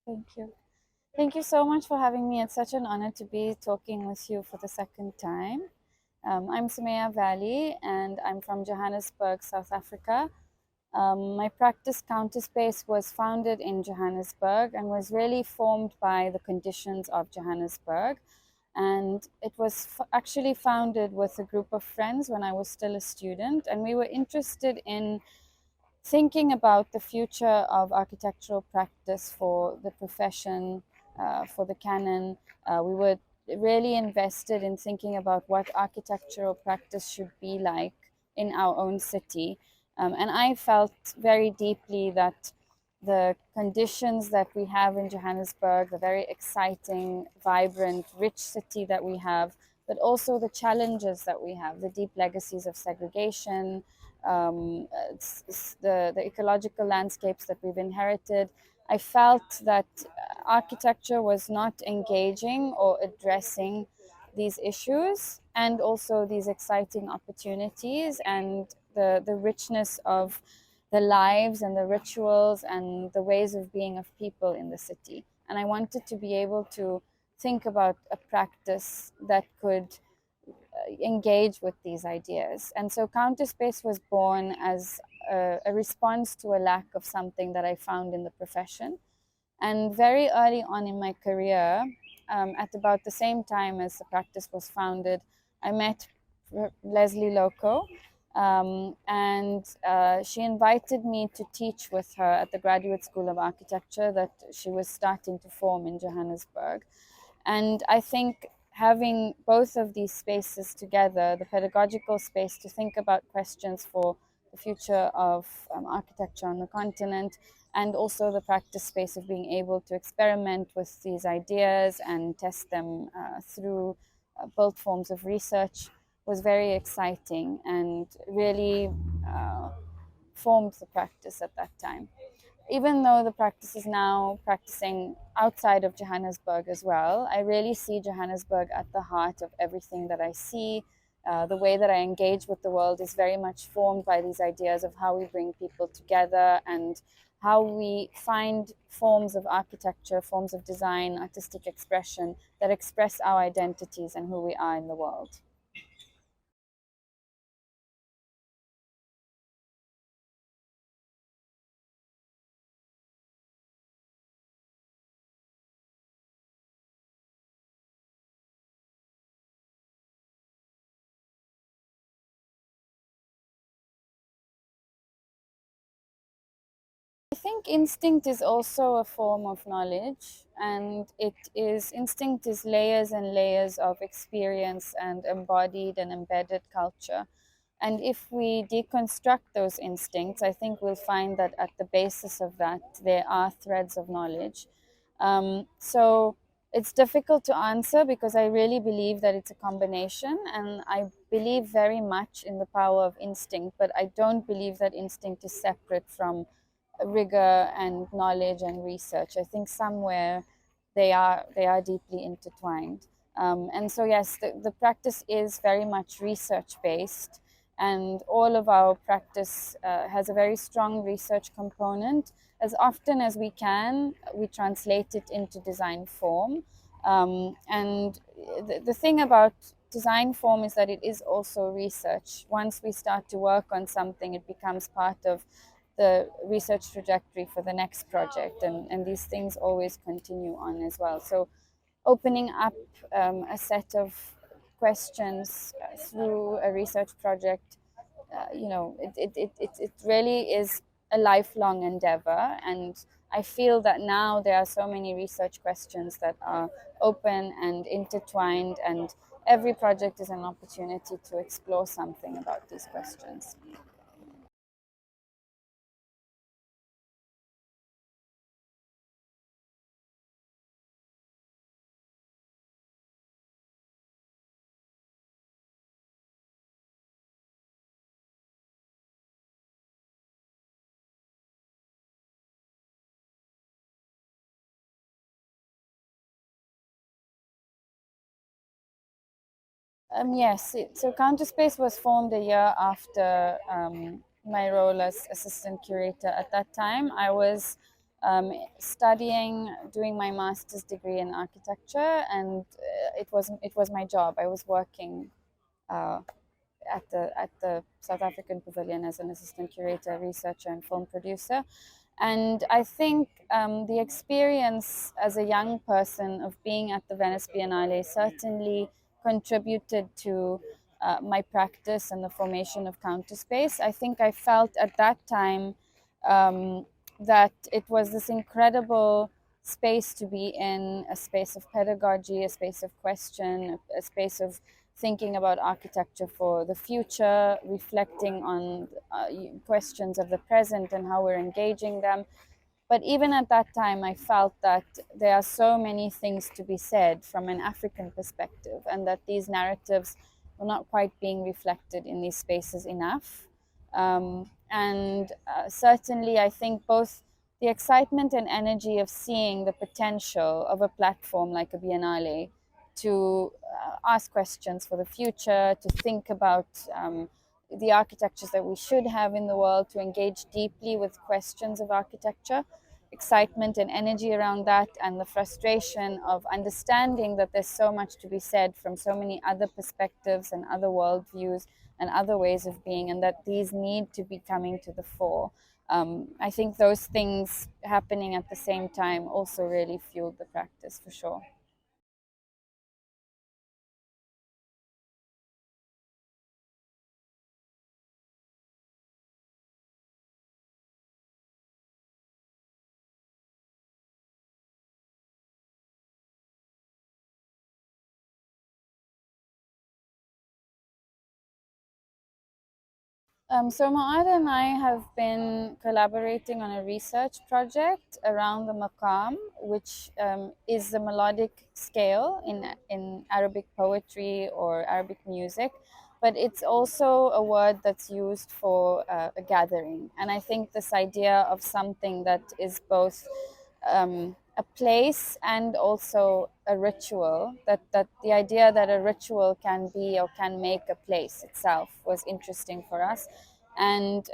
Thank you. Thank you so much for having me. It's such an honor to be talking with you for the second time. I'm Sumayya Vally and I'm from Johannesburg, South Africa. My practice Counterspace was founded in Johannesburg and was really formed by the conditions of Johannesburg. And it was actually founded with a group of friends when I was still a student, and we were interested in thinking about the future of architectural practice for the profession, for the canon. We were really invested in thinking about what architectural practice should be like in our own city. And I felt very deeply that the conditions that we have in Johannesburg, the very exciting, vibrant, rich city that we have, but also the challenges that we have, the deep legacies of segregation, the ecological landscapes that we've inherited. I felt that architecture was not engaging or addressing these issues and also these exciting opportunities and the richness of the lives and the rituals and the ways of being of people in the city. And I wanted to be able to think about a practice that could engage with these ideas. And so Counterspace was born as a response to a lack of something that I found in the profession. And very early on in my career, at about the same time as the practice was founded, I met Leslie Loco. And she invited me to teach with her at the Graduate School of Architecture that she was starting to form in Johannesburg. And I think having both of these spaces together, the pedagogical space to think about questions for the future of architecture on the continent, and also the practice space of being able to experiment with these ideas and test them through both forms of research was very exciting and really formed the practice at that time. Even though the practice is now practicing outside of Johannesburg as well, I really see Johannesburg at the heart of everything that I see. The way that I engage with the world is very much formed by these ideas of how we bring people together and how we find forms of architecture, forms of design, artistic expression that express our identities and who we are in the world. I think instinct is also a form of knowledge, and instinct is layers and layers of experience and embodied and embedded culture. And if we deconstruct those instincts, I think we'll find that at the basis of that, there are threads of knowledge. So it's difficult to answer because I really believe that it's a combination, and I believe very much in the power of instinct, but I don't believe that instinct is separate from rigor and knowledge and research. I think somewhere they are deeply intertwined. And so yes, the practice is very much research based, and all of our practice has a very strong research component. As often as we can, we translate it into design form. And the thing about design form is that it is also research. Once we start to work on something, it becomes part of the research trajectory for the next project, and these things always continue on as well. So opening up a set of questions through a research project, it really is a lifelong endeavor. And I feel that now there are so many research questions that are open and intertwined, and every project is an opportunity to explore something about these questions. Yes, so Counterspace was formed a year after my role as assistant curator. At that time, I was doing my master's degree in architecture, and it was my job. I was working uh, at the South African Pavilion as an assistant curator, researcher, and film producer. And I think the experience as a young person of being at the Venice Biennale certainly contributed to my practice and the formation of Counterspace. I think I felt at that time um, that it was this incredible space to be in, a space of pedagogy, a space of question, a space of thinking about architecture for the future, reflecting on questions of the present and how we're engaging them. But even at that time, I felt that there are so many things to be said from an African perspective, and that these narratives were not quite being reflected in these spaces enough. And certainly, I think both the excitement and energy of seeing the potential of a platform like a Biennale to ask questions for the future, to think about the architectures that we should have in the world, to engage deeply with questions of architecture, excitement and energy around that, and the frustration of understanding that there's so much to be said from so many other perspectives and other worldviews and other ways of being, and that these need to be coming to the fore. I think those things happening at the same time also really fueled the practice for sure. So Maad and I have been collaborating on a research project around the maqam, which is the melodic scale in Arabic poetry or Arabic music, but it's also a word that's used for a gathering. And I think this idea of something that is both a place and also a ritual, that the idea that a ritual can be or can make a place itself was interesting for us. And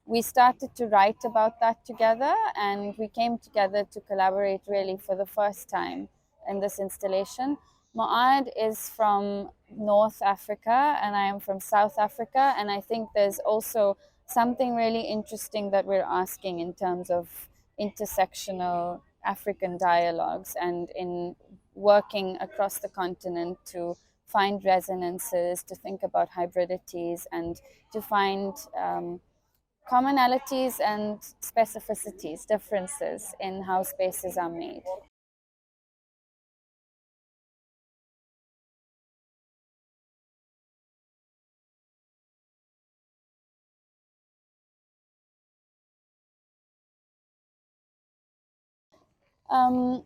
we started to write about that together, and we came together to collaborate really for the first time in this installation. Moad is from North Africa and I am from South Africa, and I think there's also something really interesting that we're asking in terms of intersectional African dialogues, and in working across the continent to find resonances, to think about hybridities, and to find commonalities and specificities, differences in how spaces are made. Um,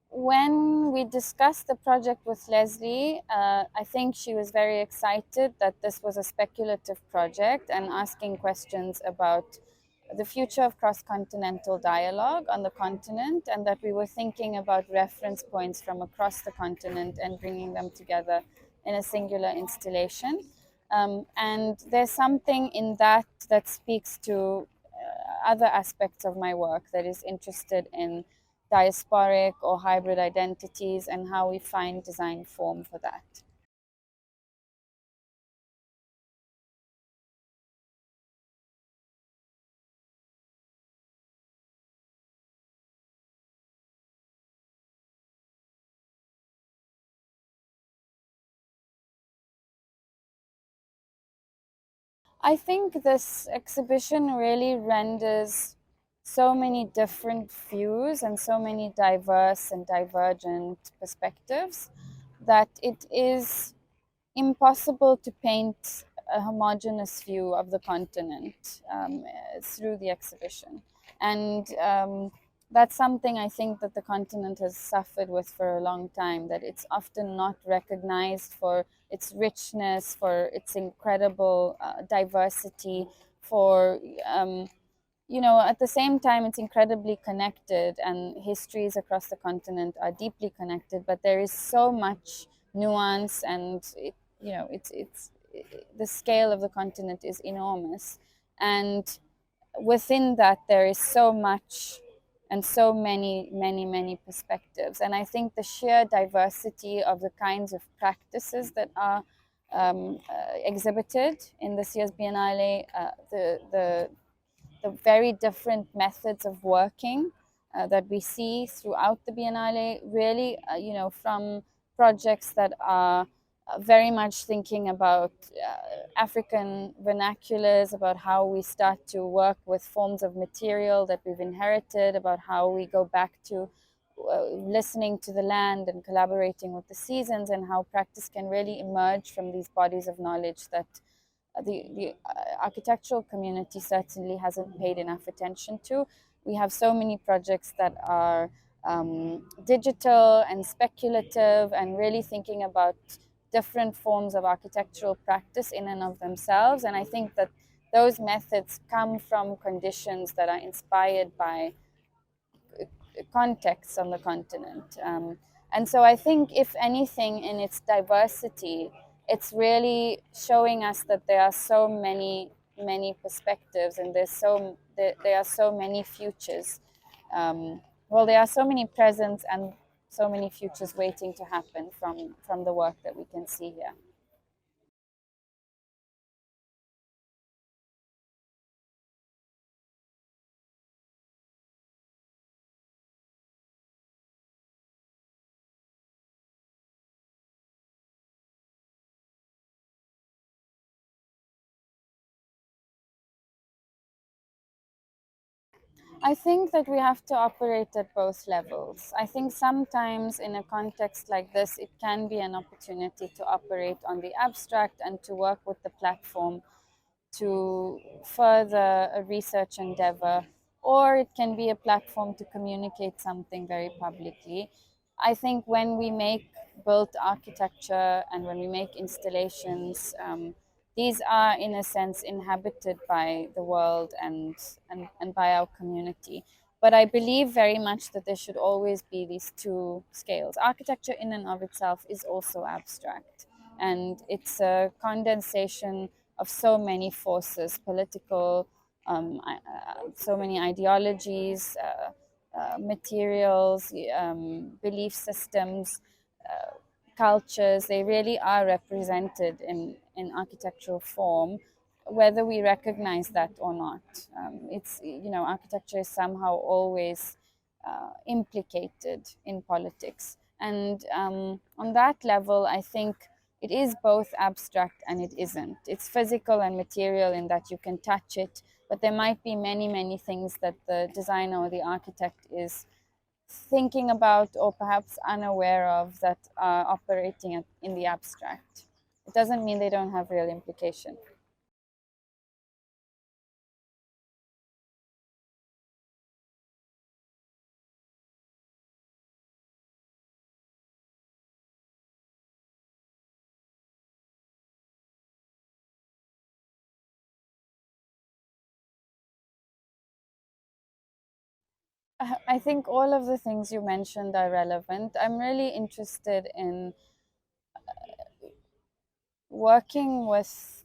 when we discussed the project with Leslie, I think she was very excited that this was a speculative project and asking questions about the future of cross-continental dialogue on the continent, and that we were thinking about reference points from across the continent and bringing them together in a singular installation. And there's something in that that speaks to other aspects of my work that is interested in diasporic or hybrid identities and how we find design form for that. I think this exhibition really renders so many different views and so many diverse and divergent perspectives that it is impossible to paint a homogeneous view of the continent through the exhibition. And that's something I think that the continent has suffered with for a long time, that it's often not recognized for its richness, for its incredible diversity, for at the same time, it's incredibly connected, and histories across the continent are deeply connected. But there is so much nuance, and the scale of the continent is enormous, and within that there is so much and so many perspectives. And I think the sheer diversity of the kinds of practices that are exhibited in this year's Biennale, the very different methods of working that we see throughout the Biennale, really, from projects that are very much thinking about African vernaculars, about how we start to work with forms of material that we've inherited, about how we go back to listening to the land and collaborating with the seasons, and how practice can really emerge from these bodies of knowledge that the architectural community certainly hasn't paid enough attention to. We have so many projects that are digital and speculative and really thinking about different forms of architectural practice in and of themselves. And I think that those methods come from conditions that are inspired by contexts on the continent. And so I think, if anything, in its diversity, it's really showing us that there are so many perspectives, and there are so many futures. Well, there are so many presents and so many futures waiting to happen from the work that we can see here. I think that we have to operate at both levels. I think sometimes in a context like this, it can be an opportunity to operate on the abstract and to work with the platform to further a research endeavor, or it can be a platform to communicate something very publicly. I think when we make built architecture and when we make installations, these are, in a sense, inhabited by the world and by our community. But I believe very much that there should always be these two scales. Architecture, in and of itself, is also abstract, and it's a condensation of so many forces, political, so many ideologies, materials, belief systems, cultures. They really are represented in architectural form, whether we recognize that or not. Architecture is somehow always implicated in politics. And on that level, I think it is both abstract and it isn't. It's physical and material in that you can touch it, but there might be many things that the designer or the architect is thinking about or perhaps unaware of that are operating in the abstract. It doesn't mean they don't have real implication. I think all of the things you mentioned are relevant. I'm really interested in working with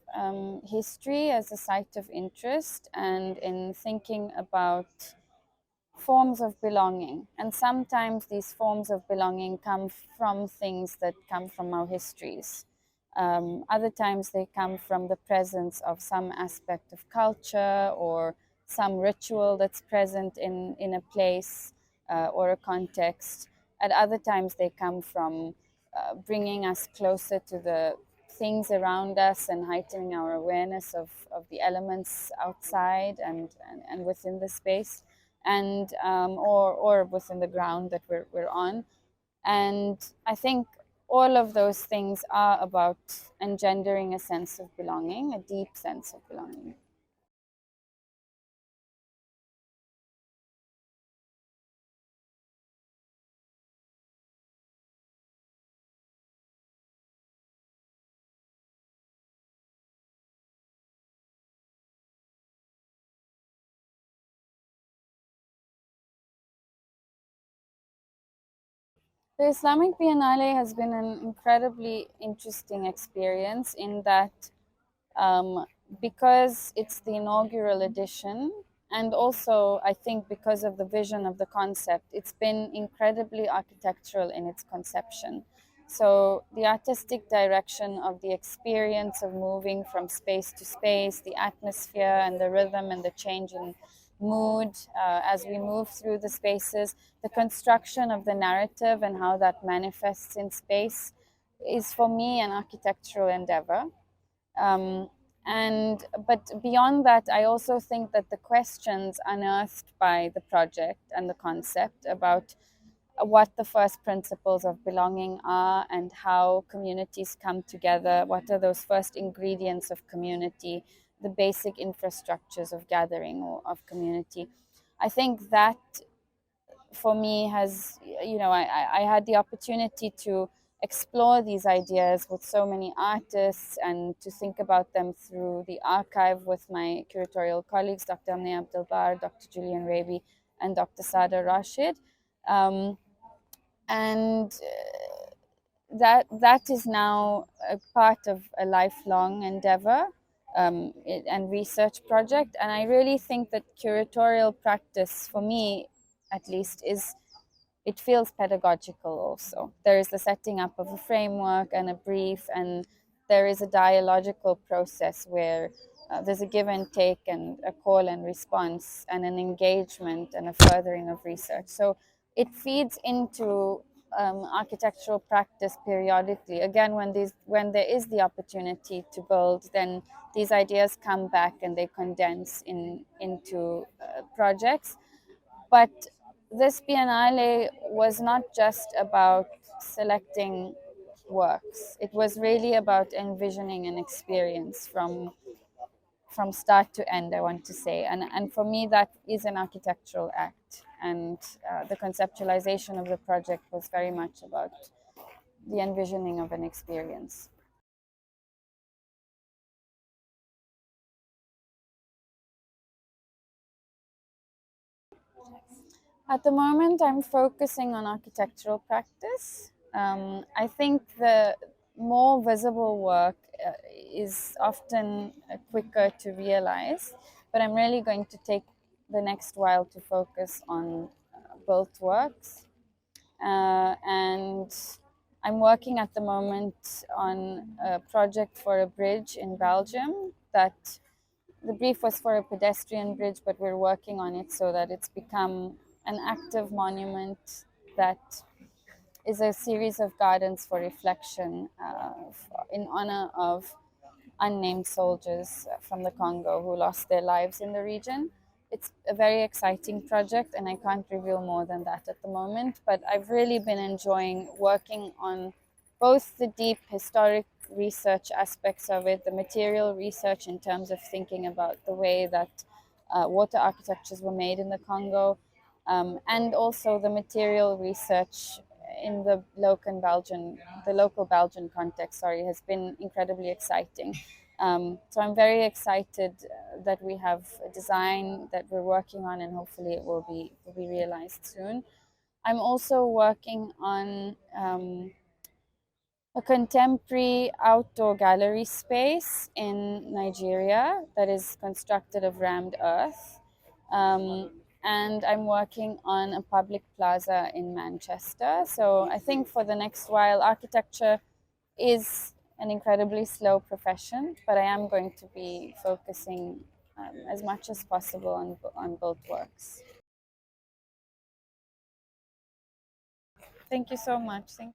history as a site of interest and in thinking about forms of belonging. And sometimes these forms of belonging come from things that come from our histories. Other times they come from the presence of some aspect of culture or some ritual that's present in a place or a context. At other times they come from bringing us closer to the things around us and heightening our awareness of the elements outside and within the space, and or within the ground that we're on. And I think all of those things are about engendering a sense of belonging, a deep sense of belonging. The Islamic Biennale has been an incredibly interesting experience in that, because it's the inaugural edition, And also, I think because of the vision of the concept, it's been incredibly architectural in its conception. So the artistic direction of the experience of moving from space to space, the atmosphere and the rhythm and the change in mood as we move through the spaces, the construction of the narrative and how that manifests in space is for me an architectural endeavor. Um, and but beyond that, I also think that the questions unearthed by the project and the concept about what the first principles of belonging are and how communities come together, what are those first ingredients of community, the basic infrastructures of gathering or of community. I think that for me has, I had the opportunity to explore these ideas with so many artists and to think about them through the archive with my curatorial colleagues, Dr. Amne Abdelbar, Dr. Julian Raby, and Dr. Sada Rashid. Um, and that is now a part of a lifelong endeavor and research project. And I really think that curatorial practice, for me at least, is it feels pedagogical also. There is the setting up of a framework and a brief, and there is a dialogical process where there's a give and take and a call and response and an engagement and a furthering of research. So it feeds into architectural practice periodically. Again, when there is the opportunity to build, then these ideas come back and they condense into projects. But this Biennale was not just about selecting works. It was really about envisioning an experience from start to end, I want to say. And for me, that is an architectural act. And the conceptualization of the project was very much about the envisioning of an experience. At the moment, I'm focusing on architectural practice. I think the more visible work is often quicker to realize, but I'm really going to take the next while to focus on built works. And I'm working at the moment on a project for a bridge in Belgium that the brief was for a pedestrian bridge, but we're working on it so that it's become an active monument that is a series of gardens for reflection in honor of unnamed soldiers from the Congo who lost their lives in the region. It's a very exciting project, and I can't reveal more than that at the moment. But I've really been enjoying working on both the deep historic research aspects of it, the material research in terms of thinking about the way that water architectures were made in the Congo, and also the material research in the local Belgian context. Sorry, has been incredibly exciting. So I'm very excited that we have a design that we're working on, and hopefully it will be realized soon. I'm also working on a contemporary outdoor gallery space in Nigeria that is constructed of rammed earth. Um, and I'm working on a public plaza in Manchester. So I think for the next while, architecture is an incredibly slow profession, but I am going to be focusing as much as possible on both works. Thank you so much. Thank